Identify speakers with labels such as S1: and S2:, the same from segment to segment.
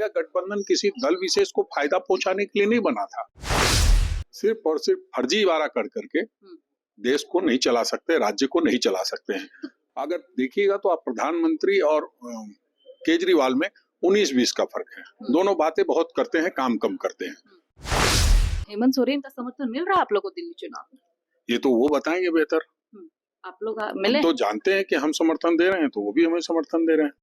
S1: India गठबंधन किसी दल विशेष को फायदा पहुंचाने के लिए नहीं बना था। सिर्फ और सिर्फ फर्जीवाड़ा कर करके देश को नहीं चला सकते, राज्य को नहीं चला सकते हैं। अगर देखिएगा तो आप प्रधानमंत्री और केजरीवाल में 19-20 का फर्क है। दोनों बातें बहुत करते हैं, काम कम करते हैं।
S2: हेमंत सोरेन का समर्थन मिल रहा है आप लोगों को दिल्ली चुनाव में?
S1: ये तो वो बताएंगे बेहतर।
S2: आप लोग मिले?
S1: हम तो जानते हैं कि हम समर्थन दे रहे हैं, तो वो भी हमें समर्थन दे रहे हैं।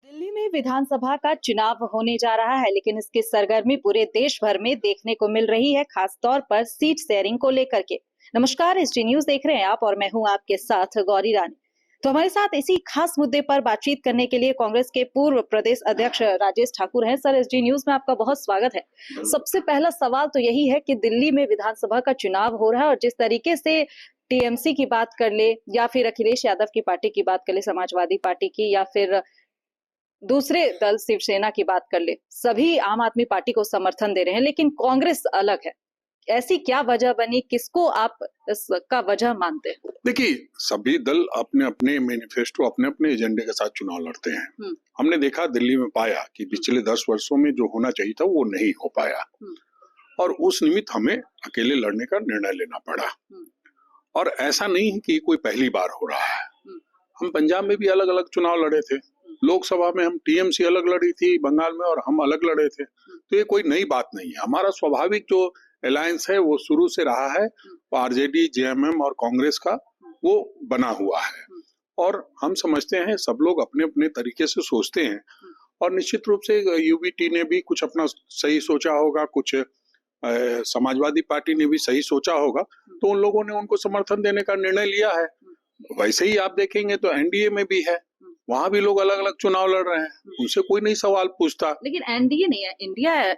S2: दिल्ली में विधानसभा का चुनाव होने जा रहा है, लेकिन इसकी सरगर्मी पूरे देश भर में देखने को मिल रही है, खास तौर पर सीट शेयरिंग को लेकर के। नमस्कार, एसटी न्यूज देख रहे हैं आप और मैं हूं आपके साथ गौरी रानी। तो हमारे साथ इसी खास मुद्दे पर बातचीत करने के लिए कांग्रेस के पूर्व प्रदेश अध्यक्ष राजेश ठाकुर हैं। सर, एसडी न्यूज में आपका बहुत स्वागत है। सबसे पहला सवाल तो यही है कि दिल्ली में विधानसभा का चुनाव हो रहा है और जिस तरीके से टीएमसी की बात कर ले या फिर अखिलेश यादव की पार्टी की बात कर ले, समाजवादी पार्टी की, या फिर दूसरे दल शिवसेना की बात कर ले, सभी आम आदमी पार्टी को समर्थन दे रहे हैं, लेकिन कांग्रेस अलग है। ऐसी क्या वजह बनी, किसको आप इसका वजह मानते हैं?
S1: देखिए, सभी दल अपने अपने मैनिफेस्टो, अपने अपने एजेंडे के साथ चुनाव लड़ते हैं। हमने देखा, दिल्ली में पाया कि पिछले 10 वर्षों में जो होना चाहिए था वो नहीं हो पाया और उस निमित्त हमें अकेले लड़ने का निर्णय लेना पड़ा। और ऐसा नहीं है कि कोई पहली बार हो रहा है। हम पंजाब में भी अलग अलग चुनाव लड़े थे, लोकसभा में हम टीएमसी अलग लड़ी थी बंगाल में और हम अलग लड़े थे। तो ये कोई नई बात नहीं है। हमारा स्वाभाविक जो अलायंस है वो शुरू से रहा है, आरजेडी, जेएमएम और कांग्रेस का वो बना हुआ है। और हम समझते हैं सब लोग अपने अपने तरीके से सोचते हैं और निश्चित रूप से यूबीटी ने भी कुछ अपना सही सोचा होगा, कुछ समाजवादी पार्टी ने भी सही सोचा होगा, तो उन लोगों ने उनको समर्थन देने का निर्णय लिया है। वैसे ही आप देखेंगे तो एनडीए में भी है, वहां भी लोग अलग अलग चुनाव लड़ रहे हैं, उनसे कोई नहीं सवाल पूछता।
S2: लेकिन एनडीए नहीं है,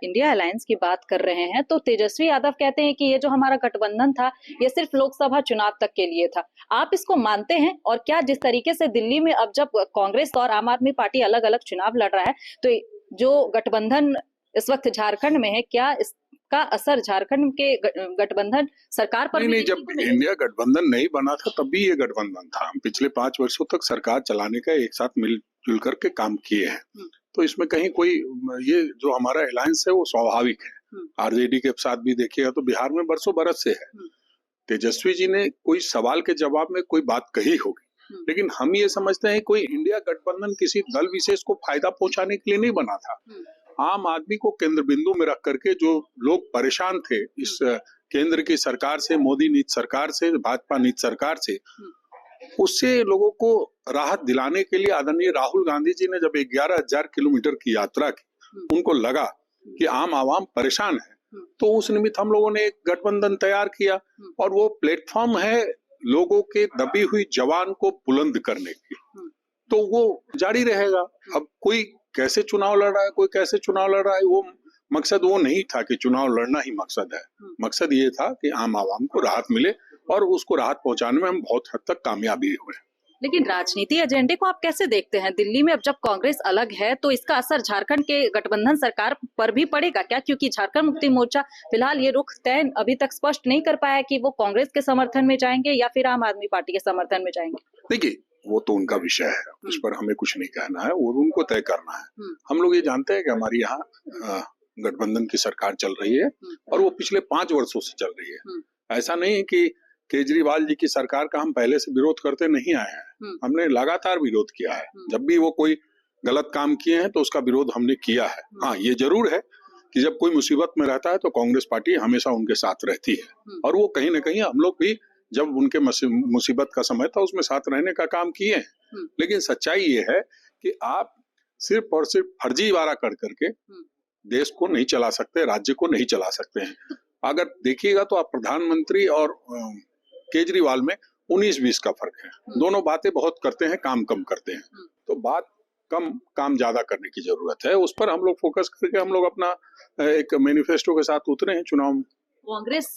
S2: इंडिया अलायंस की बात कर रहे हैं। तो तेजस्वी यादव कहते हैं कि ये जो हमारा गठबंधन था ये सिर्फ लोकसभा चुनाव तक के लिए था। आप इसको मानते हैं? और क्या जिस तरीके से दिल्ली में अब जब कांग्रेस और आम आदमी पार्टी अलग अलग चुनाव लड़ रहा है, तो जो गठबंधन इस वक्त झारखंड में है, क्या इसका असर झारखंड के गठबंधन सरकार पर?
S1: नहीं, जब इंडिया गठबंधन नहीं बना था तब भी ये गठबंधन था। हम पिछले 5 वर्षों तक सरकार चलाने का एक साथ मिलजुल करके काम किए हैं। तो इसमें कहीं कोई, ये जो हमारा अलायंस है वो स्वाभाविक है। आरजेडी के साथ भी देखिएगा तो बिहार में बरसों बरस से है। तेजस्वी जी ने कोई सवाल के जवाब में कोई बात कही होगी, लेकिन हम ये समझते हैं कोई इंडिया गठबंधन किसी दल विशेष को फायदा पहुंचाने के लिए नहीं बना था। आम आदमी को केंद्र बिंदु में रख करके जो लोग परेशान थे इस केंद्र की सरकार से, मोदी नीति सरकार से, भाजपा नीति सरकार से, उससे लोगों को राहत दिलाने के लिए आदरणीय राहुल गांधी जी ने जब 11,000 किलोमीटर की यात्रा की, उनको लगा कि आम आवाम परेशान है, तो उस निमित्त हम लोगों ने एक गठबंधन तैयार किया और वो प्लेटफॉर्म है लोगों के दबी हुई जवान को बुलंद करने की। तो वो जारी रहेगा। अब कोई कैसे चुनाव लड़ रहा है, कोई कैसे चुनाव लड़ रहा है, वो मकसद वो नहीं था कि चुनाव लड़ना ही मकसद है। मकसद ये था कि आम आवाम को राहत मिले और उसको राहत पहुंचाने में हम बहुत हद तक कामयाबी हुए।
S2: लेकिन राजनीति एजेंडे को आप कैसे देखते हैं? दिल्ली में अब जब कांग्रेस अलग है तो इसका असर झारखंड के गठबंधन सरकार पर भी पड़ेगा क्या? क्योंकि झारखंड मुक्ति मोर्चा फिलहाल ये रुख तय अभी तक स्पष्ट नहीं कर पाया कि वो कांग्रेस के समर्थन में जाएंगे या फिर आम आदमी पार्टी के समर्थन में जाएंगे।
S1: देखिए, वो तो उनका विषय है, उस पर हमें कुछ नहीं कहना है, वो उनको तय करना है। हम लोग ये जानते हैं कि हमारी यहाँ गठबंधन की सरकार चल रही है और वो पिछले 5 वर्षों से चल रही है। ऐसा नहीं है कि केजरीवाल जी की सरकार का हम पहले से विरोध करते नहीं आए हैं। हमने लगातार विरोध किया है। जब भी वो कोई गलत काम किए हैं तो उसका विरोध हमने किया है। हाँ, ये जरूर है कि जब कोई मुसीबत में रहता है तो कांग्रेस पार्टी हमेशा उनके साथ रहती है और वो कहीं ना कहीं हम लोग भी जब उनके मुसीबत का समय था उसमें साथ रहने का काम किए हैं। लेकिन सच्चाई ये है कि आप सिर्फ और सिर्फ फर्जीवाड़ा कर करके देश को नहीं चला सकते, राज्य को नहीं चला सकते हैं। अगर देखिएगा तो आप प्रधानमंत्री और केजरीवाल में 19-20 का फर्क है। दोनों बातें बहुत करते हैं, काम कम करते हैं। तो बात कम, काम ज्यादा करने की जरूरत है। उस पर हम लोग फोकस करके हम लोग अपना एक मैनिफेस्टो के साथ उतरे हैं चुनाव में।
S2: कांग्रेस,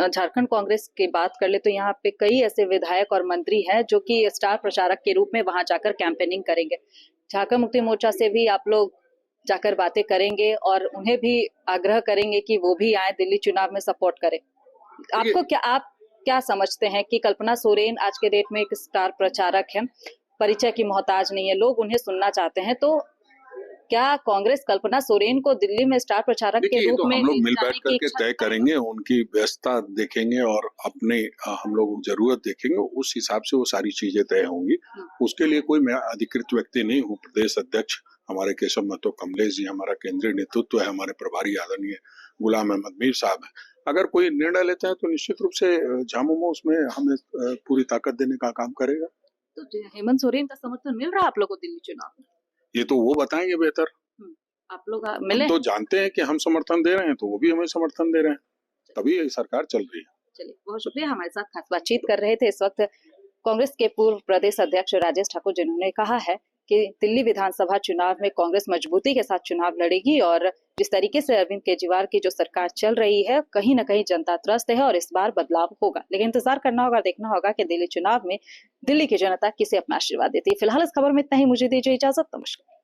S2: झारखंड कांग्रेस की बात कर ले तो यहाँ पे कई ऐसे विधायक और मंत्री हैं जो कि स्टार प्रचारक के रूप में वहां जाकर कैंपेनिंग करेंगे। झारखंड मुक्ति मोर्चा से भी आप लोग जाकर बातें करेंगे और उन्हें भी आग्रह करेंगे कि वो भी आए दिल्ली चुनाव में सपोर्ट करें। आपको क्या, आप क्या समझते हैं कि कल्पना सोरेन आज के डेट में एक स्टार प्रचारक है, परिचय की मोहताज नहीं है, लोग उन्हें सुनना चाहते हैं। तो क्या कांग्रेस कल्पना सोरेन को दिल्ली में स्टार प्रचारक के
S1: देखिए, ये
S2: रूप
S1: तो
S2: में
S1: हम लोग
S2: ले
S1: मिल
S2: जाने
S1: बैठ
S2: की
S1: करके
S2: इच्छा
S1: तय
S2: रखता है?
S1: करेंगे, उनकी व्यस्तता देखेंगे और अपने हम लोग जरूरत देखेंगे, उस हिसाब से वो सारी चीजें तय होंगी। उसके लिए कोई मैं अधिकृत व्यक्ति नहीं हूँ। प्रदेश अध्यक्ष हमारे केशव महतो कमलेश जी, हमारा केंद्रीय नेतृत्व है, हमारे प्रभारी आदरणीय गुलाम अहमद मीर साहब है। अगर कोई निर्णय लेते हैं तो निश्चित रूप से झामुमो उसमें हमें पूरी ताकत देने का काम करेगा।
S2: तो हेमंत सोरेन का समर्थन मिल रहा है आप लोगों को दिल्ली चुनाव में?
S1: ये तो वो बताएंगे बेहतर।
S2: आप लोग
S1: हम
S2: मिले?
S1: तो जानते हैं कि हम समर्थन दे रहे हैं, तो वो भी हमें समर्थन दे रहे हैं, तभी ये सरकार चल रही है।
S2: चलिए, बहुत शुक्रिया। हमारे साथ खास बातचीत कर रहे थे इस वक्त कांग्रेस के पूर्व प्रदेश अध्यक्ष राजेश ठाकुर, जिन्होंने कहा है कि दिल्ली विधानसभा चुनाव में कांग्रेस मजबूती के साथ चुनाव लड़ेगी और जिस तरीके से अरविंद केजरीवाल की जो सरकार चल रही है, कहीं ना कहीं जनता त्रस्त है और इस बार बदलाव होगा। लेकिन इंतजार करना होगा, देखना होगा कि दिल्ली चुनाव में दिल्ली की जनता किसे अपना आशीर्वाद देती है। फिलहाल इस खबर में इतना ही। मुझे दीजिए इजाजत। नमस्कार।